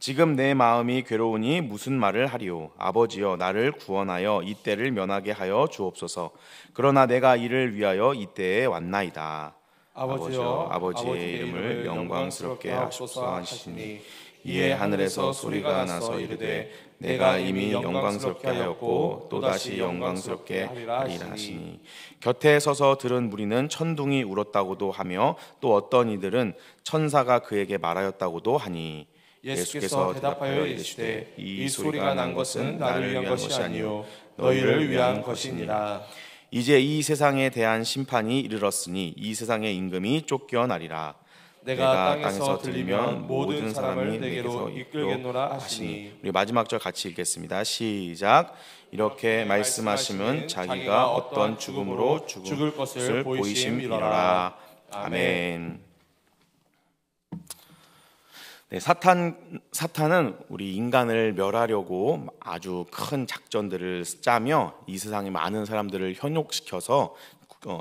지금 내 마음이 괴로우니 무슨 말을 하리요. 아버지여 나를 구원하여 이때를 면하게 하여 주옵소서. 그러나 내가 이를 위하여 이때에 왔나이다. 아버지여 아버지의 이름을 영광스럽게 하옵소서 하시니 이에 하늘에서 소리가 나서 이르되 내가 이미 영광스럽게 하였고 또다시 영광스럽게 하리라 하시니 곁에 서서 들은 무리는 천둥이 울었다고도 하며 또 어떤 이들은 천사가 그에게 말하였다고도 하니 예수께서 대답하여 이르시되 이 소리가 난 것은 나를 위한 것이 아니요 너희를 위한 것이니라. 이제 이 세상에 대한 심판이 이르렀으니 이 세상의 임금이 쫓겨나리라. 내가 땅에서 들리면 모든 사람을 내게로 이끌겠노라 하시니. 우리 마지막 절 같이 읽겠습니다. 시작. 이렇게 말씀하심은 자기가 어떤 죽음으로 죽을 것을 보이심이라. 아멘. 네, 사탄은 우리 인간을 멸하려고 아주 큰 작전들을 짜며 이 세상의 많은 사람들을 현혹시켜서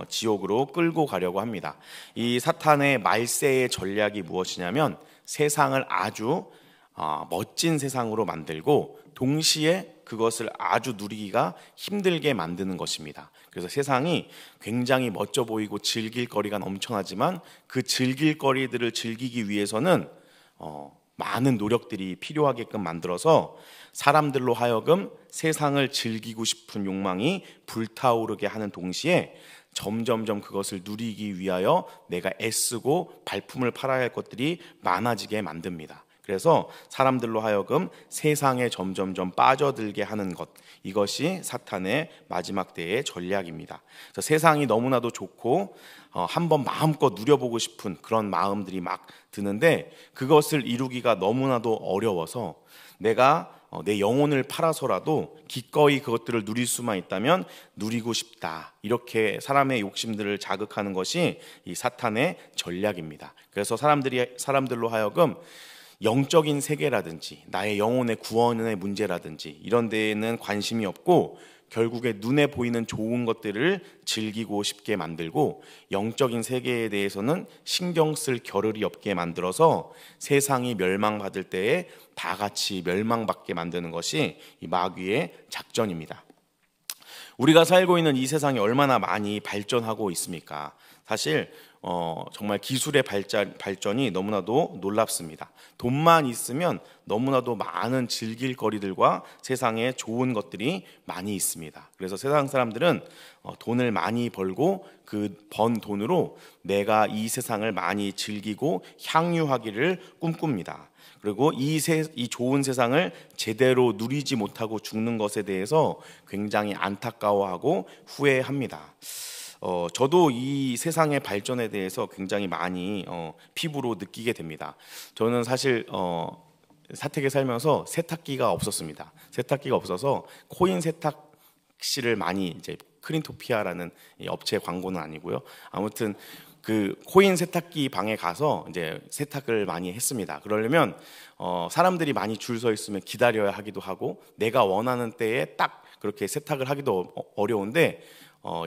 지옥으로 끌고 가려고 합니다. 이 사탄의 말세의 전략이 무엇이냐면 세상을 아주 멋진 세상으로 만들고 동시에 그것을 아주 누리기가 힘들게 만드는 것입니다. 그래서 세상이 굉장히 멋져 보이고 즐길 거리가 넘쳐나지만 그 즐길 거리들을 즐기기 위해서는 많은 노력들이 필요하게끔 만들어서 사람들로 하여금 세상을 즐기고 싶은 욕망이 불타오르게 하는 동시에 점점점 그것을 누리기 위하여 내가 애쓰고 발품을 팔아야 할 것들이 많아지게 만듭니다. 그래서 사람들로 하여금 세상에 점점점 빠져들게 하는 것, 이것이 사탄의 마지막 때의 전략입니다. 그래서 세상이 너무나도 좋고 한번 마음껏 누려보고 싶은 그런 마음들이 막 드는데 그것을 이루기가 너무나도 어려워서 내가 내 영혼을 팔아서라도 기꺼이 그것들을 누릴 수만 있다면 누리고 싶다, 이렇게 사람의 욕심들을 자극하는 것이 이 사탄의 전략입니다. 그래서 사람들로 하여금 영적인 세계라든지 나의 영혼의 구원의 문제라든지 이런 데에는 관심이 없고 결국에 눈에 보이는 좋은 것들을 즐기고 싶게 만들고 영적인 세계에 대해서는 신경 쓸 겨를이 없게 만들어서 세상이 멸망받을 때에 다 같이 멸망받게 만드는 것이 이 마귀의 작전입니다. 우리가 살고 있는 이 세상이 얼마나 많이 발전하고 있습니까? 사실 정말 기술의 발전이 너무나도 놀랍습니다. 돈만 있으면 너무나도 많은 즐길 거리들과 세상에 좋은 것들이 많이 있습니다. 그래서 세상 사람들은 돈을 많이 벌고 그 번 돈으로 내가 이 세상을 많이 즐기고 향유하기를 꿈꿉니다. 그리고 이 좋은 세상을 제대로 누리지 못하고 죽는 것에 대해서 굉장히 안타까워하고 후회합니다. 저도 이 세상의 발전에 대해서 굉장히 많이 피부로 느끼게 됩니다. 저는 사실 사택에 살면서 세탁기가 없었습니다. 세탁기가 없어서 코인 세탁실을 많이 이제 크린토피아라는 업체 광고는 아니고요. 아무튼 그 코인 세탁기 방에 가서 이제 세탁을 많이 했습니다. 그러려면 사람들이 많이 줄 서 있으면 기다려야 하기도 하고 내가 원하는 때에 딱 그렇게 세탁을 하기도 어려운데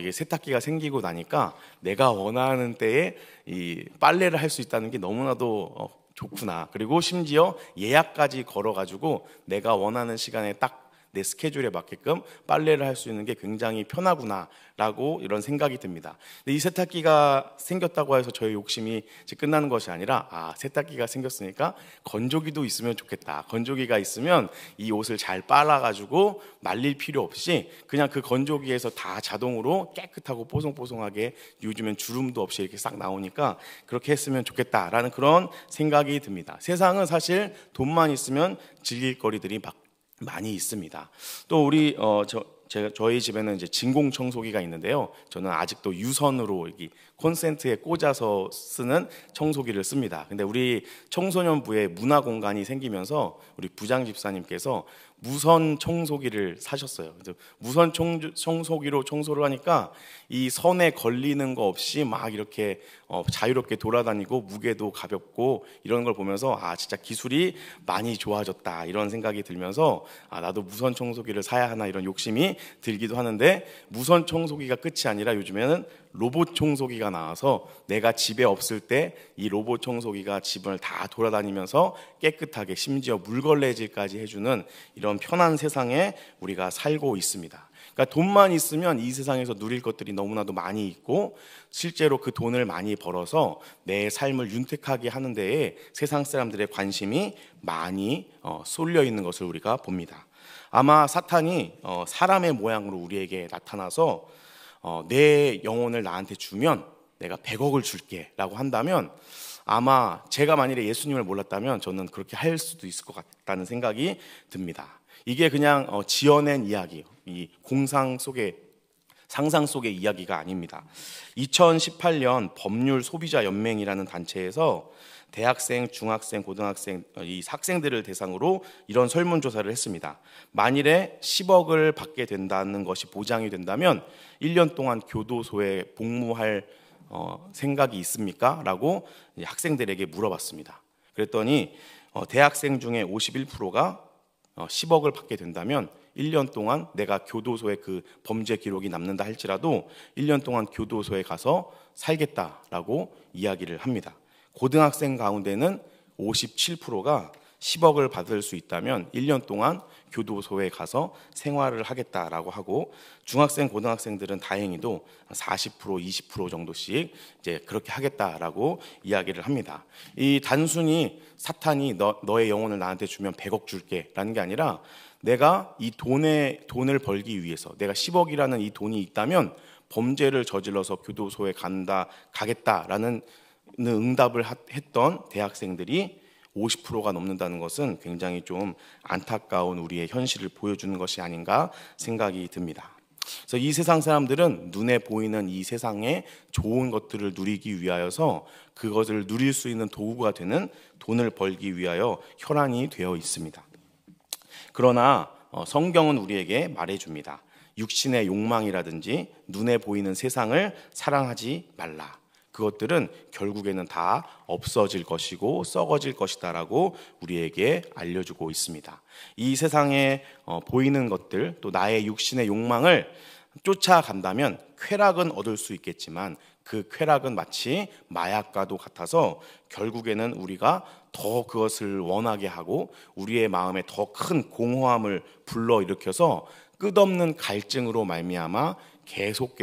이 세탁기가 생기고 나니까 내가 원하는 때에 이 빨래를 할 수 있다는 게 너무나도 좋구나. 그리고 심지어 예약까지 걸어가지고 내가 원하는 시간에 딱 내 스케줄에 맞게끔 빨래를 할 수 있는 게 굉장히 편하구나라고 이런 생각이 듭니다. 근데 이 세탁기가 생겼다고 해서 저의 욕심이 이제 끝나는 것이 아니라 세탁기가 생겼으니까 건조기도 있으면 좋겠다. 건조기가 있으면 이 옷을 잘 빨아가지고 말릴 필요 없이 그냥 그 건조기에서 다 자동으로 깨끗하고 뽀송뽀송하게 요즘엔 주름도 없이 이렇게 싹 나오니까 그렇게 했으면 좋겠다라는 그런 생각이 듭니다. 세상은 사실 돈만 있으면 즐길 거리들이 많이 있습니다. 또 우리 저희 집에는 이제 진공 청소기가 있는데요. 저는 아직도 유선으로 여기 콘센트에 꽂아서 쓰는 청소기를 씁니다. 근데 우리 청소년부에 문화 공간이 생기면서 우리 부장 집사님께서 무선 청소기를 사셨어요. 무선 청소기로 청소를 하니까 이 선에 걸리는 거 없이 막 이렇게 자유롭게 돌아다니고 무게도 가볍고 이런 걸 보면서 진짜 기술이 많이 좋아졌다 이런 생각이 들면서 나도 무선 청소기를 사야 하나 이런 욕심이 들기도 하는데 무선 청소기가 끝이 아니라 요즘에는 로봇 청소기가 나와서 내가 집에 없을 때 이 로봇 청소기가 집을 다 돌아다니면서 깨끗하게 심지어 물걸레질까지 해주는 이런 편한 세상에 우리가 살고 있습니다. 그러니까 돈만 있으면 이 세상에서 누릴 것들이 너무나도 많이 있고 실제로 그 돈을 많이 벌어서 내 삶을 윤택하게 하는 데에 세상 사람들의 관심이 많이 쏠려 있는 것을 우리가 봅니다. 아마 사탄이 사람의 모양으로 우리에게 나타나서 내 영혼을 나한테 주면 내가 100억을 줄게 라고 한다면 아마 제가 만일에 예수님을 몰랐다면 저는 그렇게 할 수도 있을 것 같다는 생각이 듭니다. 이게 그냥 지어낸 이야기, 이 상상 속의 이야기가 아닙니다. 2018년 법률 소비자 연맹이라는 단체에서 대학생, 중학생, 고등학생 이 학생들을 대상으로 이런 설문조사를 했습니다. 만일에 10억을 받게 된다는 것이 보장이 된다면 1년 동안 교도소에 복무할 생각이 있습니까? 라고 학생들에게 물어봤습니다. 그랬더니 대학생 중에 51%가 10억을 받게 된다면 1년 동안 내가 교도소에 그 범죄 기록이 남는다 할지라도 1년 동안 교도소에 가서 살겠다라고 이야기를 합니다. 고등학생 가운데는 57%가 10억을 받을 수 있다면 1년 동안 교도소에 가서 생활을 하겠다라고 하고 중학생, 고등학생들은 다행히도 40%, 20% 정도씩 이제 그렇게 하겠다라고 이야기를 합니다. 이 단순히 사탄이 너의 영혼을 나한테 주면 100억 줄게라는 게 아니라 내가 이 돈을 벌기 위해서 내가 10억이라는 이 돈이 있다면 범죄를 저질러서 교도소에 가겠다라는 응답을 했던 대학생들이 50%가 넘는다는 것은 굉장히 좀 안타까운 우리의 현실을 보여주는 것이 아닌가 생각이 듭니다. 그래서 이 세상 사람들은 눈에 보이는 이 세상의 좋은 것들을 누리기 위하여서 그것을 누릴 수 있는 도구가 되는 돈을 벌기 위하여 혈안이 되어 있습니다. 그러나 성경은 우리에게 말해줍니다. 육신의 욕망이라든지 눈에 보이는 세상을 사랑하지 말라. 그것들은 결국에는 다 없어질 것이고 썩어질 것이다라고 우리에게 알려주고 있습니다. 이 세상에 보이는 것들 또 나의 육신의 욕망을 쫓아간다면 쾌락은 얻을 수 있겠지만 그 쾌락은 마치 마약과도 같아서 결국에는 우리가 더 그것을 원하게 하고 우리의 마음에 더 큰 공허함을 불러일으켜서 끝없는 갈증으로 말미암아 계속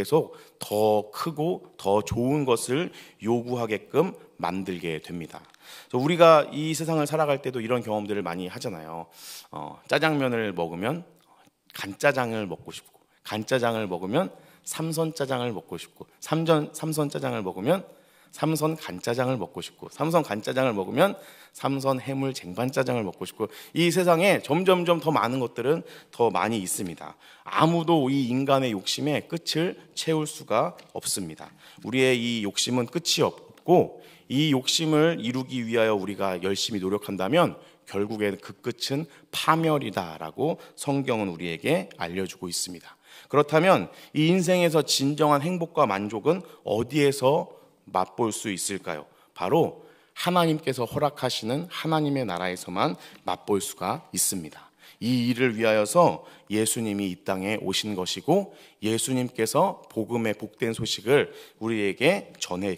더 크고 더 좋은 것을 요구하게끔 만들게 됩니다. 그래서 우리가 이 세상을 살아갈 때도 이런 경험들을 많이 하잖아요. 짜장면을 먹으면 간짜장을 먹고 싶고, 간짜장을 먹으면 삼선 짜장을 먹고 싶고, 삼선 짜장을 먹으면 삼선 간짜장을 먹고 싶고, 삼선 간짜장을 먹으면 삼선 해물 쟁반짜장을 먹고 싶고, 이 세상에 점점점 더 많은 것들은 더 많이 있습니다. 아무도 이 인간의 욕심에 끝을 채울 수가 없습니다. 우리의 이 욕심은 끝이 없고 이 욕심을 이루기 위하여 우리가 열심히 노력한다면 결국에 그 끝은 파멸이다라고 성경은 우리에게 알려주고 있습니다. 그렇다면 이 인생에서 진정한 행복과 만족은 어디에서 맛볼 수 있을까요? 바로 하나님께서 허락하시는 하나님의 나라에서만 맛볼 수가 있습니다. 이 일을 위하여서 예수님이 이 땅에 오신 것이고 예수님께서 복음의 복된 소식을 우리에게 전해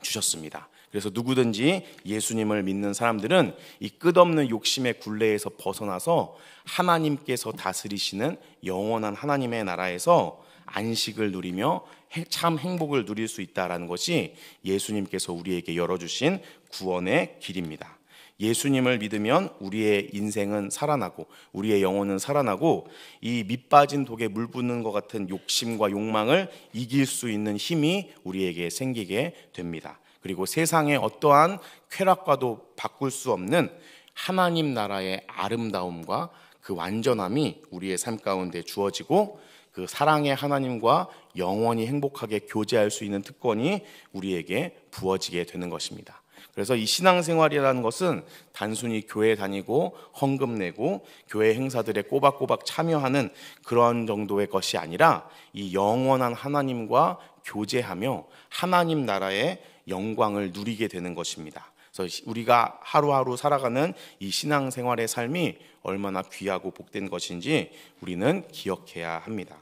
주셨습니다. 그래서 누구든지 예수님을 믿는 사람들은 이 끝없는 욕심의 굴레에서 벗어나서 하나님께서 다스리시는 영원한 하나님의 나라에서 안식을 누리며 참 행복을 누릴 수 있다는 것이 예수님께서 우리에게 열어주신 구원의 길입니다. 예수님을 믿으면 우리의 인생은 살아나고 우리의 영혼은 살아나고 이 밑빠진 독에 물 붓는 것 같은 욕심과 욕망을 이길 수 있는 힘이 우리에게 생기게 됩니다. 그리고 세상의 어떠한 쾌락과도 바꿀 수 없는 하나님 나라의 아름다움과 그 완전함이 우리의 삶 가운데 주어지고 그 사랑의 하나님과 영원히 행복하게 교제할 수 있는 특권이 우리에게 부어지게 되는 것입니다. 그래서 이 신앙생활이라는 것은 단순히 교회 다니고 헌금 내고 교회 행사들에 꼬박꼬박 참여하는 그런 정도의 것이 아니라 이 영원한 하나님과 교제하며 하나님 나라의 영광을 누리게 되는 것입니다. 그래서 우리가 하루하루 살아가는 이 신앙생활의 삶이 얼마나 귀하고 복된 것인지 우리는 기억해야 합니다.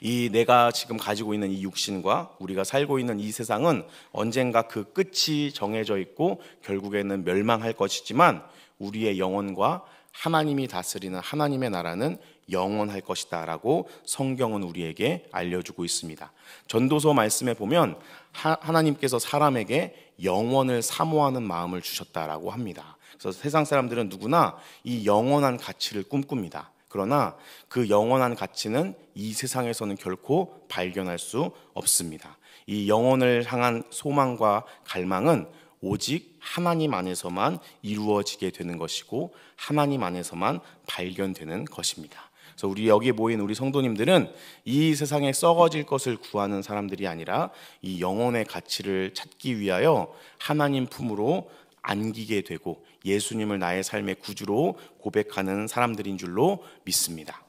이 내가 지금 가지고 있는 이 육신과 우리가 살고 있는 이 세상은 언젠가 그 끝이 정해져 있고 결국에는 멸망할 것이지만 우리의 영혼과 하나님이 다스리는 하나님의 나라는 영원할 것이다 라고 성경은 우리에게 알려주고 있습니다. 전도서 말씀에 보면 하나님께서 사람에게 영원을 사모하는 마음을 주셨다라고 합니다. 그래서 세상 사람들은 누구나 이 영원한 가치를 꿈꿉니다. 그러나 그 영원한 가치는 이 세상에서는 결코 발견할 수 없습니다. 이 영혼을 향한 소망과 갈망은 오직 하나님 안에서만 이루어지게 되는 것이고 하나님 안에서만 발견되는 것입니다. 그래서 우리 여기에 모인 우리 성도님들은 이 세상에 썩어질 것을 구하는 사람들이 아니라 이 영혼의 가치를 찾기 위하여 하나님 품으로 안기게 되고 예수님을 나의 삶의 구주로 고백하는 사람들인 줄로 믿습니다.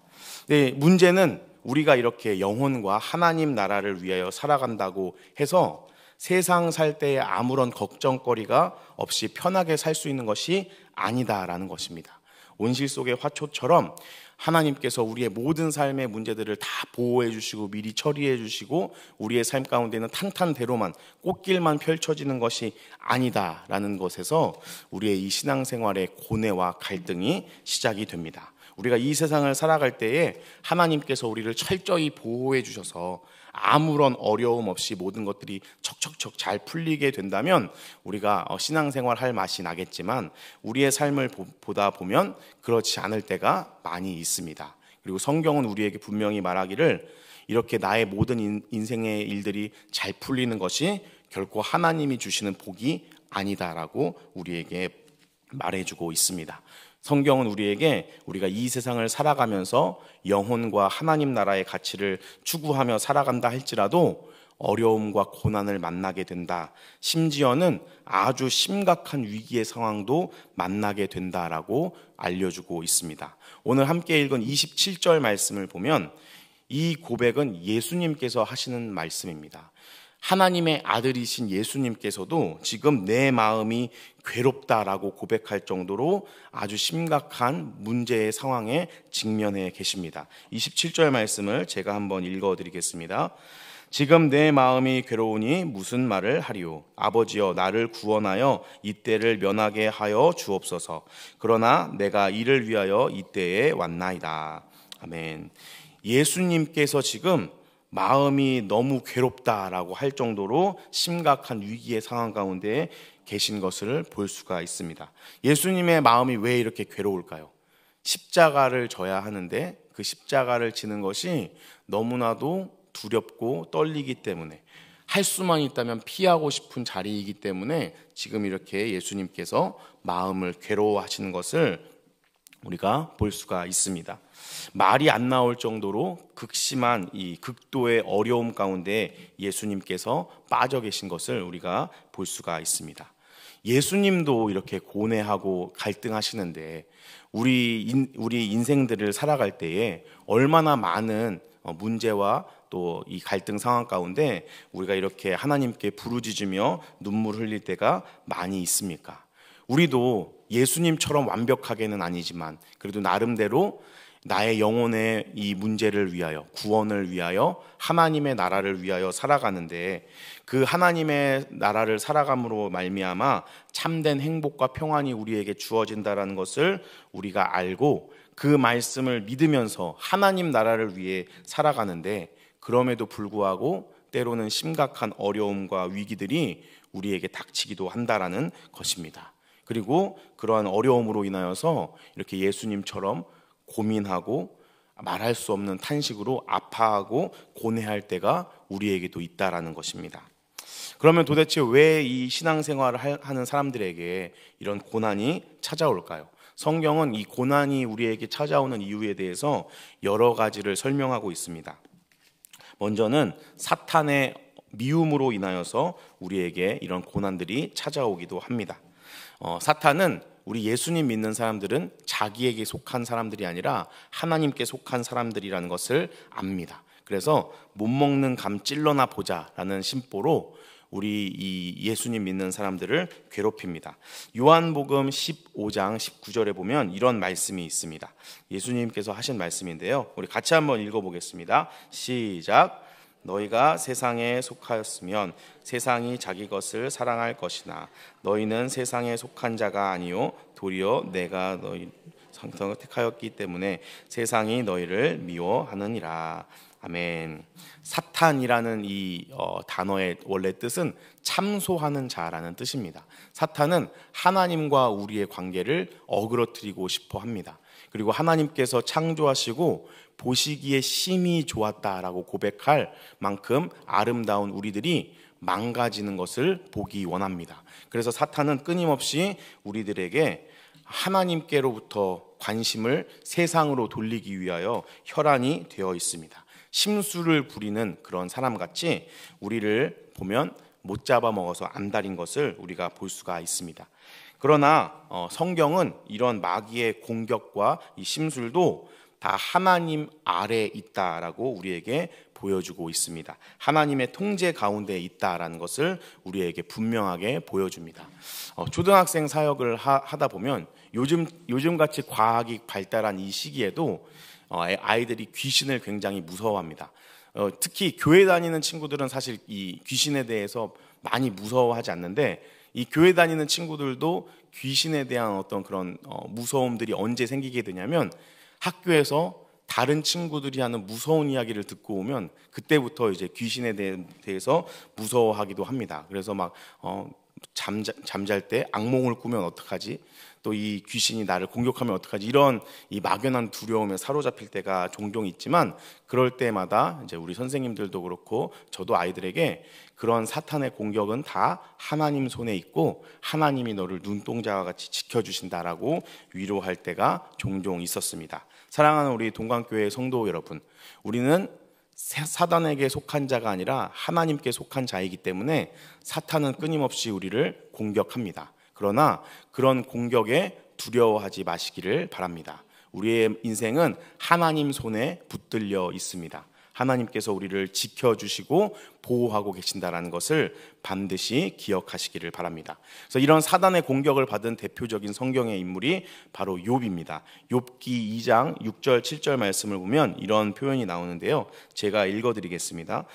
네, 문제는 우리가 이렇게 영혼과 하나님 나라를 위하여 살아간다고 해서 세상 살 때에 아무런 걱정거리가 없이 편하게 살 수 있는 것이 아니다라는 것입니다. 온실 속의 화초처럼 하나님께서 우리의 모든 삶의 문제들을 다 보호해 주시고 미리 처리해 주시고 우리의 삶 가운데는 탄탄대로만 꽃길만 펼쳐지는 것이 아니다라는 것에서 우리의 이 신앙생활의 고뇌와 갈등이 시작이 됩니다. 우리가 이 세상을 살아갈 때에 하나님께서 우리를 철저히 보호해 주셔서 아무런 어려움 없이 모든 것들이 척척척 잘 풀리게 된다면 우리가 신앙생활 할 맛이 나겠지만 우리의 삶을 보다 보면 그렇지 않을 때가 많이 있습니다. 그리고 성경은 우리에게 분명히 말하기를 이렇게 나의 모든 인생의 일들이 잘 풀리는 것이 결코 하나님이 주시는 복이 아니다라고 우리에게 말해주고 있습니다. 성경은 우리에게 우리가 이 세상을 살아가면서 영혼과 하나님 나라의 가치를 추구하며 살아간다 할지라도 어려움과 고난을 만나게 된다. 심지어는 아주 심각한 위기의 상황도 만나게 된다라고 알려주고 있습니다. 오늘 함께 읽은 27절 말씀을 보면 이 고백은 예수님께서 하시는 말씀입니다. 하나님의 아들이신 예수님께서도 지금 내 마음이 괴롭다라고 고백할 정도로 아주 심각한 문제의 상황에 직면해 계십니다. 27절 말씀을 제가 한번 읽어드리겠습니다. 지금 내 마음이 괴로우니 무슨 말을 하리요? 아버지여 나를 구원하여 이때를 면하게 하여 주옵소서. 그러나 내가 이를 위하여 이때에 왔나이다. 아멘. 예수님께서 지금 마음이 너무 괴롭다라고 할 정도로 심각한 위기의 상황 가운데 계신 것을 볼 수가 있습니다. 예수님의 마음이 왜 이렇게 괴로울까요? 십자가를 져야 하는데 그 십자가를 지는 것이 너무나도 두렵고 떨리기 때문에 할 수만 있다면 피하고 싶은 자리이기 때문에 지금 이렇게 예수님께서 마음을 괴로워하시는 것을 우리가 볼 수가 있습니다. 말이 안 나올 정도로 극심한 이 극도의 어려움 가운데 예수님께서 빠져 계신 것을 우리가 볼 수가 있습니다. 예수님도 이렇게 고뇌하고 갈등하시는데 우리 인생들을 살아갈 때에 얼마나 많은 문제와 또 이 갈등 상황 가운데 우리가 이렇게 하나님께 부르짖으며 눈물 흘릴 때가 많이 있습니까? 우리도 예수님처럼 완벽하게는 아니지만 그래도 나름대로 나의 영혼의 이 문제를 위하여 구원을 위하여 하나님의 나라를 위하여 살아가는데 그 하나님의 나라를 살아감으로 말미암아 참된 행복과 평안이 우리에게 주어진다라는 것을 우리가 알고 그 말씀을 믿으면서 하나님 나라를 위해 살아가는데 그럼에도 불구하고 때로는 심각한 어려움과 위기들이 우리에게 닥치기도 한다라는 것입니다. 그리고 그러한 어려움으로 인하여서 이렇게 예수님처럼 고민하고 말할 수 없는 탄식으로 아파하고 고뇌할 때가 우리에게도 있다라는 것입니다. 그러면 도대체 왜 이 신앙생활을 하는 사람들에게 이런 고난이 찾아올까요? 성경은 이 고난이 우리에게 찾아오는 이유에 대해서 여러 가지를 설명하고 있습니다. 먼저는 사탄의 미움으로 인하여서 우리에게 이런 고난들이 찾아오기도 합니다. 사탄은 우리 예수님 믿는 사람들은 자기에게 속한 사람들이 아니라 하나님께 속한 사람들이라는 것을 압니다. 그래서 못 먹는 감 찔러나 보자라는 심보로 우리 이 예수님 믿는 사람들을 괴롭힙니다. 요한복음 15장 19절에 보면 이런 말씀이 있습니다. 예수님께서 하신 말씀인데요. 우리 같이 한번 읽어보겠습니다. 시작. 너희가 세상에 속하였으면 세상이 자기 것을 사랑할 것이나 너희는 세상에 속한 자가 아니요 도리어 내가 너희 성성을 택하였기 때문에 세상이 너희를 미워하느니라. 아멘. 사탄이라는 이 단어의 원래 뜻은 참소하는 자라는 뜻입니다. 사탄은 하나님과 우리의 관계를 어그러뜨리고 싶어 합니다. 그리고 하나님께서 창조하시고 보시기에 심히 좋았다라고 고백할 만큼 아름다운 우리들이 망가지는 것을 보기 원합니다. 그래서 사탄은 끊임없이 우리들에게 하나님께로부터 관심을 세상으로 돌리기 위하여 혈안이 되어 있습니다. 심술을 부리는 그런 사람같이 우리를 보면 못 잡아먹어서 안달인 것을 우리가 볼 수가 있습니다. 그러나 성경은 이런 마귀의 공격과 이 심술도 다 하나님 아래에 있다라고 우리에게 보여주고 있습니다. 하나님의 통제 가운데 있다라는 것을 우리에게 분명하게 보여줍니다. 초등학생 사역을 하다 보면 요즘같이 과학이 발달한 이 시기에도 아이들이 귀신을 굉장히 무서워합니다. 특히 교회 다니는 친구들은 사실 이 귀신에 대해서 많이 무서워하지 않는데 이 교회 다니는 친구들도 귀신에 대한 어떤 그런 무서움들이 언제 생기게 되냐면 학교에서 다른 친구들이 하는 무서운 이야기를 듣고 오면 그때부터 이제 귀신에 대해서 무서워하기도 합니다. 그래서 막 잠잘 때 악몽을 꾸면 어떡하지? 또 이 귀신이 나를 공격하면 어떡하지? 이런 이 막연한 두려움에 사로잡힐 때가 종종 있지만 그럴 때마다 이제 우리 선생님들도 그렇고 저도 아이들에게 그런 사탄의 공격은 다 하나님 손에 있고 하나님이 너를 눈동자와 같이 지켜주신다라고 위로할 때가 종종 있었습니다. 사랑하는 우리 동강교회 성도 여러분, 우리는 사단에게 속한 자가 아니라 하나님께 속한 자이기 때문에 사탄은 끊임없이 우리를 공격합니다. 그러나 그런 공격에 두려워하지 마시기를 바랍니다. 우리의 인생은 하나님 손에 붙들려 있습니다. 하나님께서 우리를 지켜주시고 보호하고 계신다는 것을 반드시 기억하시기를 바랍니다. 그래서 이런 사단의 공격을 받은 대표적인 성경의 인물이 바로 욥입니다. 욥기 2장 6절 7절 말씀을 보면 이런 표현이 나오는데요. 제가 읽어드리겠습니다.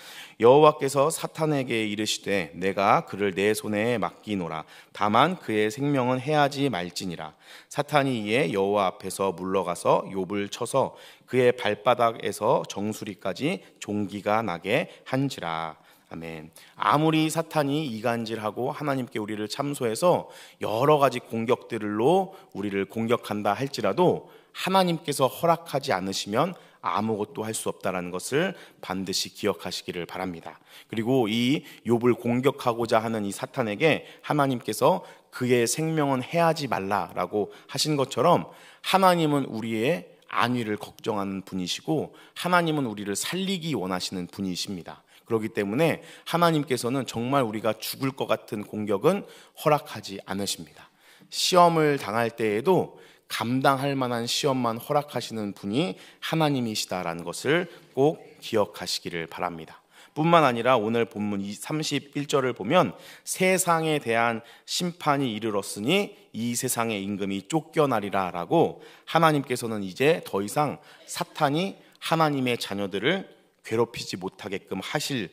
여호와께서 사탄에게 이르시되 내가 그를 내 손에 맡기노라. 다만 그의 생명은 해하지 말지니라. 사탄이 이에 여호와 앞에서 물러가서 욥을 쳐서 그의 발바닥에서 정수리까지 종기가 나게 한지라. 아멘. 아무리 사탄이 이간질하고 하나님께 우리를 참소해서 여러 가지 공격들로 우리를 공격한다 할지라도 하나님께서 허락하지 않으시면 아무것도 할 수 없다는 것을 반드시 기억하시기를 바랍니다. 그리고 이 욥을 공격하고자 하는 이 사탄에게 하나님께서 그의 생명은 해하지 말라라고 하신 것처럼 하나님은 우리의 안위를 걱정하는 분이시고 하나님은 우리를 살리기 원하시는 분이십니다. 그렇기 때문에 하나님께서는 정말 우리가 죽을 것 같은 공격은 허락하지 않으십니다. 시험을 당할 때에도 감당할 만한 시험만 허락하시는 분이 하나님이시다라는 것을 꼭 기억하시기를 바랍니다. 뿐만 아니라 오늘 본문 31절을 보면 세상에 대한 심판이 이르렀으니 이 세상의 임금이 쫓겨나리라 라고 하나님께서는 이제 더 이상 사탄이 하나님의 자녀들을 괴롭히지 못하게끔 하실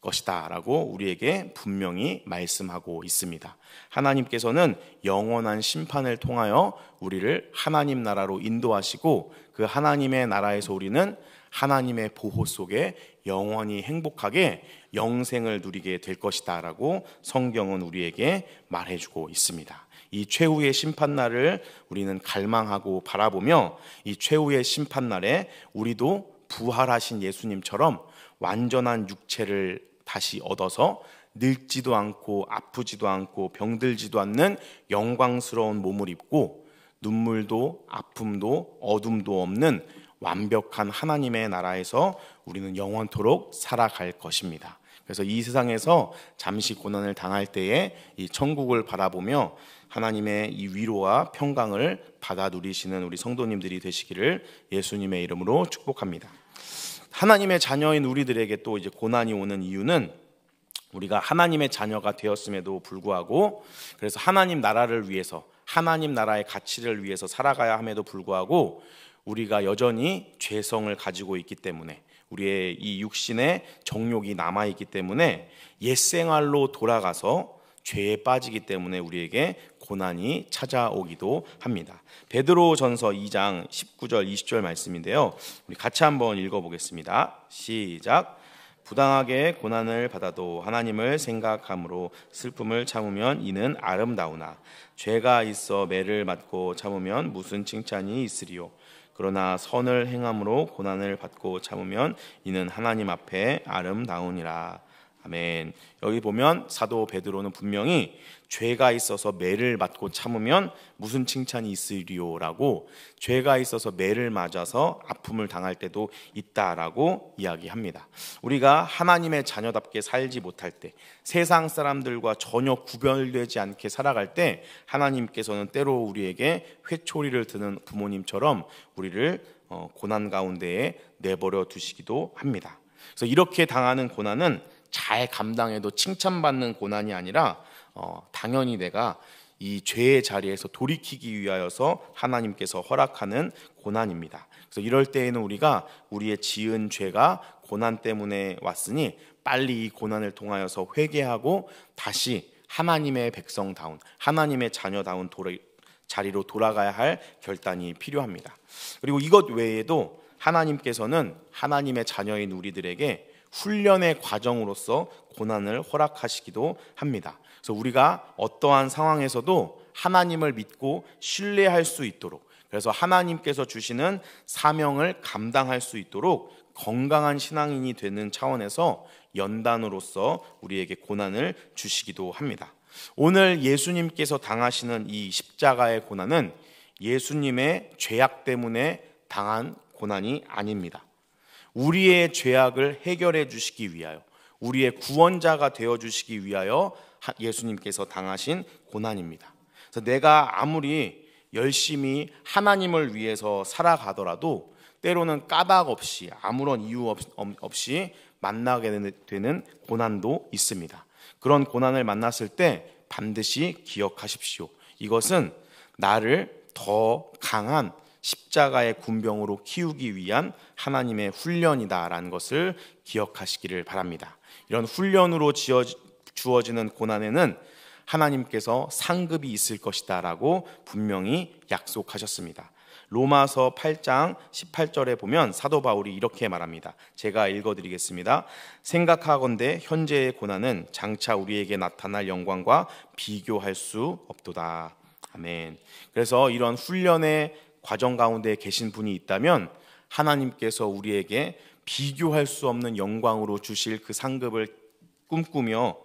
것이다 라고 우리에게 분명히 말씀하고 있습니다. 하나님께서는 영원한 심판을 통하여 우리를 하나님 나라로 인도하시고 그 하나님의 나라에서 우리는 하나님의 보호 속에 영원히 행복하게 영생을 누리게 될 것이다 라고 성경은 우리에게 말해주고 있습니다. 이 최후의 심판날을 우리는 갈망하고 바라보며 이 최후의 심판날에 우리도 부활하신 예수님처럼 완전한 육체를 다시 얻어서 늙지도 않고 아프지도 않고 병들지도 않는 영광스러운 몸을 입고 눈물도 아픔도 어둠도 없는 완벽한 하나님의 나라에서 우리는 영원토록 살아갈 것입니다. 그래서 이 세상에서 잠시 고난을 당할 때에 이 천국을 바라보며 하나님의 이 위로와 평강을 받아 누리시는 우리 성도님들이 되시기를 예수님의 이름으로 축복합니다. 하나님의 자녀인 우리들에게 또 이제 고난이 오는 이유는 우리가 하나님의 자녀가 되었음에도 불구하고, 그래서 하나님 나라를 위해서, 하나님 나라의 가치를 위해서 살아가야 함에도 불구하고 우리가 여전히 죄성을 가지고 있기 때문에, 우리의 이 육신의 정욕이 남아있기 때문에 옛 생활로 돌아가서 죄에 빠지기 때문에 우리에게 고난이 찾아오기도 합니다. 베드로전서 2장 19절 20절 말씀인데요, 우리 같이 한번 읽어보겠습니다. 시작. 부당하게 고난을 받아도 하나님을 생각함으로 슬픔을 참으면 이는 아름다우나 죄가 있어 매를 맞고 참으면 무슨 칭찬이 있으리요. 그러나 선을 행함으로 고난을 받고 참으면 이는 하나님 앞에 아름다우니라. 아멘. 여기 보면 사도 베드로는 분명히 죄가 있어서 매를 맞고 참으면 무슨 칭찬이 있으리요라고, 죄가 있어서 매를 맞아서 아픔을 당할 때도 있다라고 이야기합니다. 우리가 하나님의 자녀답게 살지 못할 때, 세상 사람들과 전혀 구별되지 않게 살아갈 때 하나님께서는 때로 우리에게 회초리를 드는 부모님처럼 우리를 고난 가운데에 내버려 두시기도 합니다. 그래서 이렇게 당하는 고난은 잘 감당해도 칭찬받는 고난이 아니라 당연히 내가 이 죄의 자리에서 돌이키기 위하여서 하나님께서 허락하는 고난입니다. 그래서 이럴 때에는 우리가 우리의 지은 죄가 고난 때문에 왔으니 빨리 이 고난을 통하여서 회개하고 다시 하나님의 백성다운, 하나님의 자녀다운 자리로 돌아가야 할 결단이 필요합니다. 그리고 이것 외에도 하나님께서는 하나님의 자녀인 우리들에게 훈련의 과정으로서 고난을 허락하시기도 합니다. 그래서 우리가 어떠한 상황에서도 하나님을 믿고 신뢰할 수 있도록, 그래서 하나님께서 주시는 사명을 감당할 수 있도록 건강한 신앙인이 되는 차원에서 연단으로서 우리에게 고난을 주시기도 합니다. 오늘 예수님께서 당하시는 이 십자가의 고난은 예수님의 죄악 때문에 당한 고난이 아닙니다. 우리의 죄악을 해결해 주시기 위하여, 우리의 구원자가 되어 주시기 위하여 예수님께서 당하신 고난입니다. 그래서 내가 아무리 열심히 하나님을 위해서 살아가더라도 때로는 까닭 없이, 아무런 이유 없이 만나게 되는 고난도 있습니다. 그런 고난을 만났을 때 반드시 기억하십시오. 이것은 나를 더 강한 십자가의 군병으로 키우기 위한 하나님의 훈련이다라는 것을 기억하시기를 바랍니다. 이런 훈련으로 주어지는 고난에는 하나님께서 상급이 있을 것이다라고 분명히 약속하셨습니다. 로마서 8장 18절에 보면 사도 바울이 이렇게 말합니다. 제가 읽어드리겠습니다. 생각하건대 현재의 고난은 장차 우리에게 나타날 영광과 비교할 수 없도다. 아멘. 그래서 이런 훈련의 과정 가운데 계신 분이 있다면 하나님께서 우리에게 비교할 수 없는 영광으로 주실 그 상급을 꿈꾸며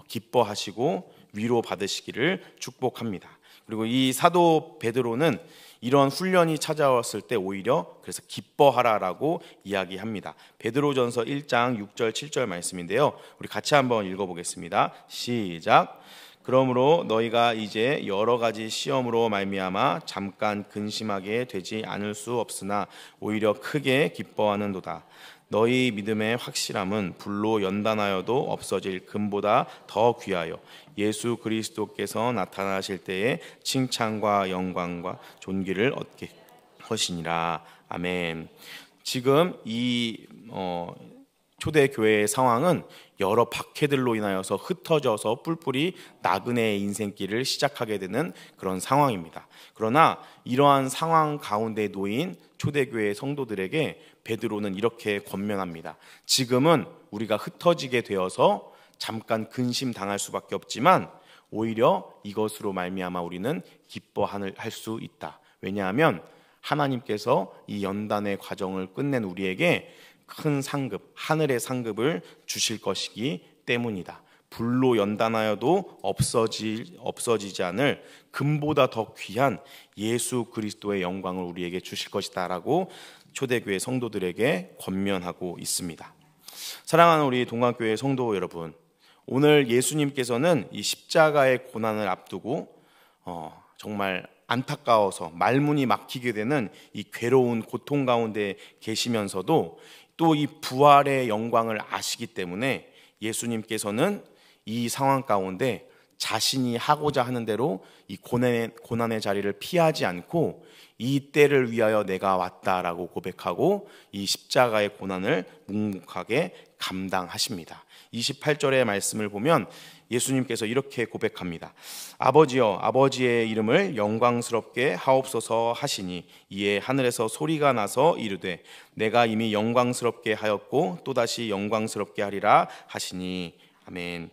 기뻐하시고 위로받으시기를 축복합니다. 그리고 이 사도 베드로는 이런 훈련이 찾아왔을 때 오히려 그래서 기뻐하라라고 이야기합니다. 베드로전서 1장 6절 7절 말씀인데요, 우리 같이 한번 읽어보겠습니다. 시작. 그러므로 너희가 이제 여러 가지 시험으로 말미암아 잠깐 근심하게 되지 않을 수 없으나 오히려 크게 기뻐하는도다. 너희 믿음의 확실함은 불로 연단하여도 없어질 금보다 더 귀하여 예수 그리스도께서 나타나실 때에 칭찬과 영광과 존귀를 얻게 하시니라. 아멘. 지금 이 초대교회의 상황은 여러 박해들로 인하여서 흩어져서 뿔뿔이 나그네의 인생길을 시작하게 되는 그런 상황입니다. 그러나 이러한 상황 가운데 놓인 초대교회 성도들에게 베드로는 이렇게 권면합니다. 지금은 우리가 흩어지게 되어서 잠깐 근심당할 수밖에 없지만 오히려 이것으로 말미암아 우리는 기뻐할 수 있다. 왜냐하면 하나님께서 이 연단의 과정을 끝낸 우리에게 큰 상급, 하늘의 상급을 주실 것이기 때문이다. 불로 연단하여도 없어지지 않을 금보다 더 귀한 예수 그리스도의 영광을 우리에게 주실 것이다 라고 초대교회 성도들에게 권면하고 있습니다. 사랑하는 우리 동강교회 성도 여러분, 오늘 예수님께서는 이 십자가의 고난을 앞두고 정말 안타까워서 말문이 막히게 되는 이 괴로운 고통 가운데 계시면서도 또 이 부활의 영광을 아시기 때문에 예수님께서는 이 상황 가운데 자신이 하고자 하는 대로 이 고난의 자리를 피하지 않고 이 때를 위하여 내가 왔다라고 고백하고 이 십자가의 고난을 묵묵하게 감당하십니다. 28절의 말씀을 보면 예수님께서 이렇게 고백합니다. 아버지여, 아버지의 이름을 영광스럽게 하옵소서 하시니 이에 하늘에서 소리가 나서 이르되 내가 이미 영광스럽게 하였고 또다시 영광스럽게 하리라 하시니. 아멘.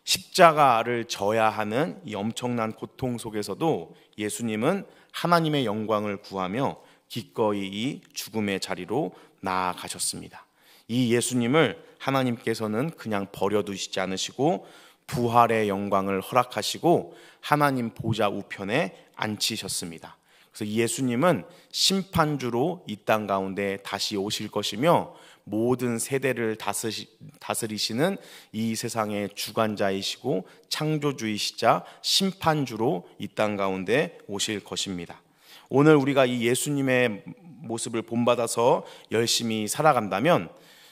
십자가를 져야 하는 이 엄청난 고통 속에서도 예수님은 하나님의 영광을 구하며 기꺼이 이 죽음의 자리로 나아가셨습니다. 이 예수님을 하나님께서는 그냥 버려두시지 않으시고 부활의 영광을 허락하시고 하나님 보좌 우편에 앉히셨습니다. 그래서 이 예수님은 심판주로 이 땅 가운데 다시 오실 것이며 모든 세대를 다스리시는 이 세상의 주관자이시고 창조주이시자 심판주로 이 땅 가운데 오실 것입니다. 오늘 우리가 이 예수님의 모습을 본받아서 열심히 살아간다면,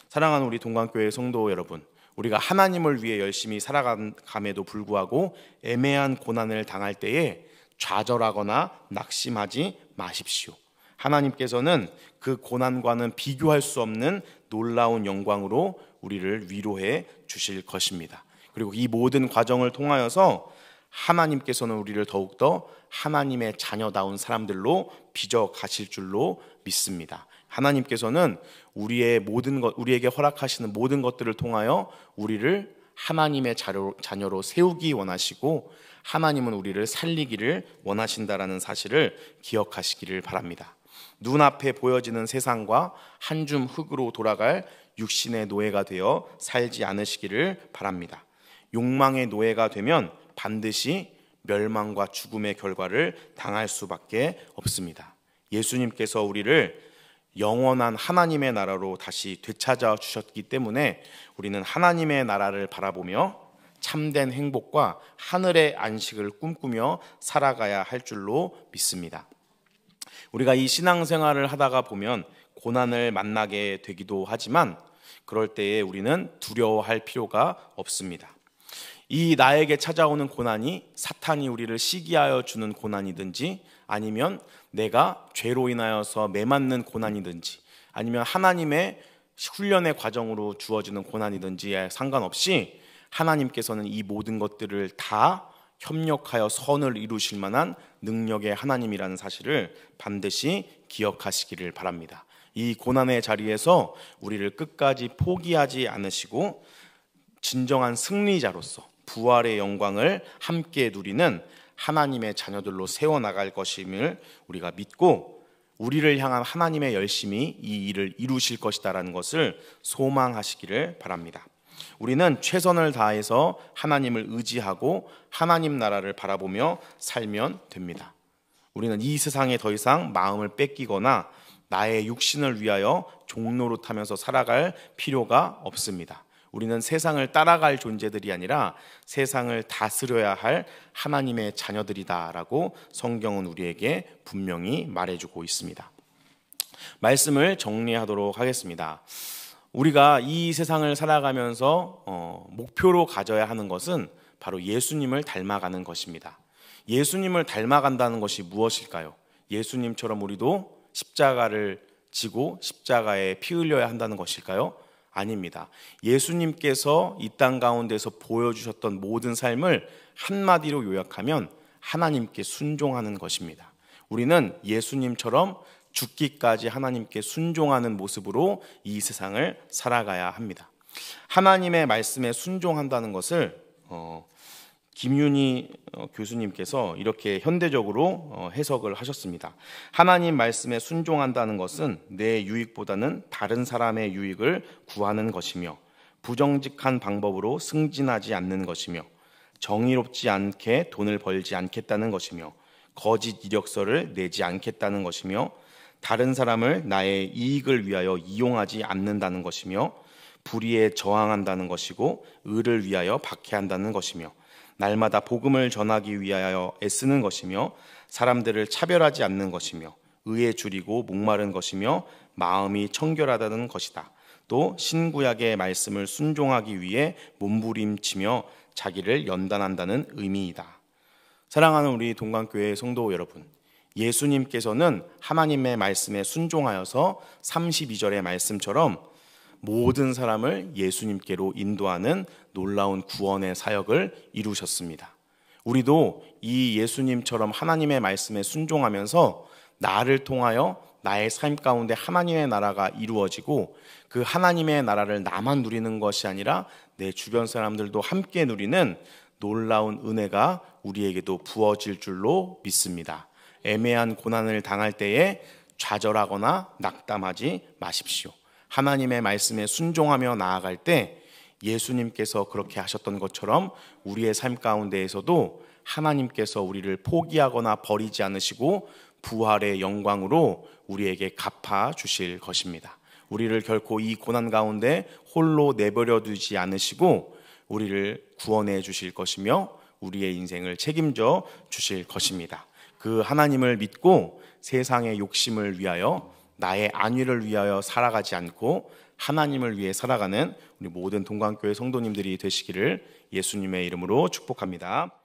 사랑하는 우리 동관교회 성도 여러분, 우리가 하나님을 위해 열심히 살아감에도 불구하고 애매한 고난을 당할 때에 좌절하거나 낙심하지 마십시오. 하나님께서는 그 고난과는 비교할 수 없는 놀라운 영광으로 우리를 위로해 주실 것입니다. 그리고 이 모든 과정을 통하여서 하나님께서는 우리를 더욱더 하나님의 자녀다운 사람들로 빚어 가실 줄로 믿습니다. 하나님께서는 우리에게 허락하시는 모든 것들을 통하여 우리를 하나님의 자녀로 세우기 원하시고 하나님은 우리를 살리기를 원하신다라는 사실을 기억하시기를 바랍니다. 눈앞에 보여지는 세상과 한 줌 흙으로 돌아갈 육신의 노예가 되어 살지 않으시기를 바랍니다. 욕망의 노예가 되면 반드시 멸망과 죽음의 결과를 당할 수밖에 없습니다. 예수님께서 우리를 영원한 하나님의 나라로 다시 되찾아 주셨기 때문에 우리는 하나님의 나라를 바라보며 참된 행복과 하늘의 안식을 꿈꾸며 살아가야 할 줄로 믿습니다. 우리가 이 신앙생활을 하다가 보면 고난을 만나게 되기도 하지만 그럴 때에 우리는 두려워할 필요가 없습니다. 이 나에게 찾아오는 고난이 사탄이 우리를 시기하여 주는 고난이든지 아니면 내가 죄로 인하여서 매맞는 고난이든지 아니면 하나님의 훈련의 과정으로 주어지는 고난이든지에 상관없이 하나님께서는 이 모든 것들을 다 협력하여 선을 이루실 만한 능력의 하나님이라는 사실을 반드시 기억하시기를 바랍니다. 이 고난의 자리에서 우리를 끝까지 포기하지 않으시고 진정한 승리자로서 부활의 영광을 함께 누리는 하나님의 자녀들로 세워나갈 것임을 우리가 믿고 우리를 향한 하나님의 열심이 이 일을 이루실 것이다라는 것을 소망하시기를 바랍니다. 우리는 최선을 다해서 하나님을 의지하고 하나님 나라를 바라보며 살면 됩니다. 우리는 이 세상에 더 이상 마음을 뺏기거나 나의 육신을 위하여 종노릇하면서 살아갈 필요가 없습니다. 우리는 세상을 따라갈 존재들이 아니라 세상을 다스려야 할 하나님의 자녀들이다라고 성경은 우리에게 분명히 말해주고 있습니다. 말씀을 정리하도록 하겠습니다. 우리가 이 세상을 살아가면서 목표로 가져야 하는 것은 바로 예수님을 닮아가는 것입니다. 예수님을 닮아간다는 것이 무엇일까요? 예수님처럼 우리도 십자가를 지고 십자가에 피 흘려야 한다는 것일까요? 아닙니다. 예수님께서 이 땅 가운데서 보여주셨던 모든 삶을 한마디로 요약하면 하나님께 순종하는 것입니다. 우리는 예수님처럼 죽기까지 하나님께 순종하는 모습으로 이 세상을 살아가야 합니다. 하나님의 말씀에 순종한다는 것을 김윤희 교수님께서 이렇게 현대적으로 해석을 하셨습니다. 하나님 말씀에 순종한다는 것은 내 유익보다는 다른 사람의 유익을 구하는 것이며 부정직한 방법으로 승진하지 않는 것이며 정의롭지 않게 돈을 벌지 않겠다는 것이며 거짓 이력서를 내지 않겠다는 것이며 다른 사람을 나의 이익을 위하여 이용하지 않는다는 것이며 불의에 저항한다는 것이고 의를 위하여 박해한다는 것이며 날마다 복음을 전하기 위하여 애쓰는 것이며 사람들을 차별하지 않는 것이며 의에 줄이고 목마른 것이며 마음이 청결하다는 것이다. 또 신구약의 말씀을 순종하기 위해 몸부림치며 자기를 연단한다는 의미이다. 사랑하는 우리 동강교회 성도 여러분, 예수님께서는 하나님의 말씀에 순종하여서 32절의 말씀처럼 모든 사람을 예수님께로 인도하는 놀라운 구원의 사역을 이루셨습니다. 우리도 이 예수님처럼 하나님의 말씀에 순종하면서 나를 통하여 나의 삶 가운데 하나님의 나라가 이루어지고 그 하나님의 나라를 나만 누리는 것이 아니라 내 주변 사람들도 함께 누리는 놀라운 은혜가 우리에게도 부어질 줄로 믿습니다. 애매한 고난을 당할 때에 좌절하거나 낙담하지 마십시오. 하나님의 말씀에 순종하며 나아갈 때 예수님께서 그렇게 하셨던 것처럼 우리의 삶 가운데에서도 하나님께서 우리를 포기하거나 버리지 않으시고 부활의 영광으로 우리에게 갚아 주실 것입니다. 우리를 결코 이 고난 가운데 홀로 내버려 두지 않으시고 우리를 구원해 주실 것이며 우리의 인생을 책임져 주실 것입니다. 그 하나님을 믿고 세상의 욕심을 위하여 나의 안위를 위하여 살아가지 않고 하나님을 위해 살아가는 우리 모든 동강교회 성도님들이 되시기를 예수님의 이름으로 축복합니다.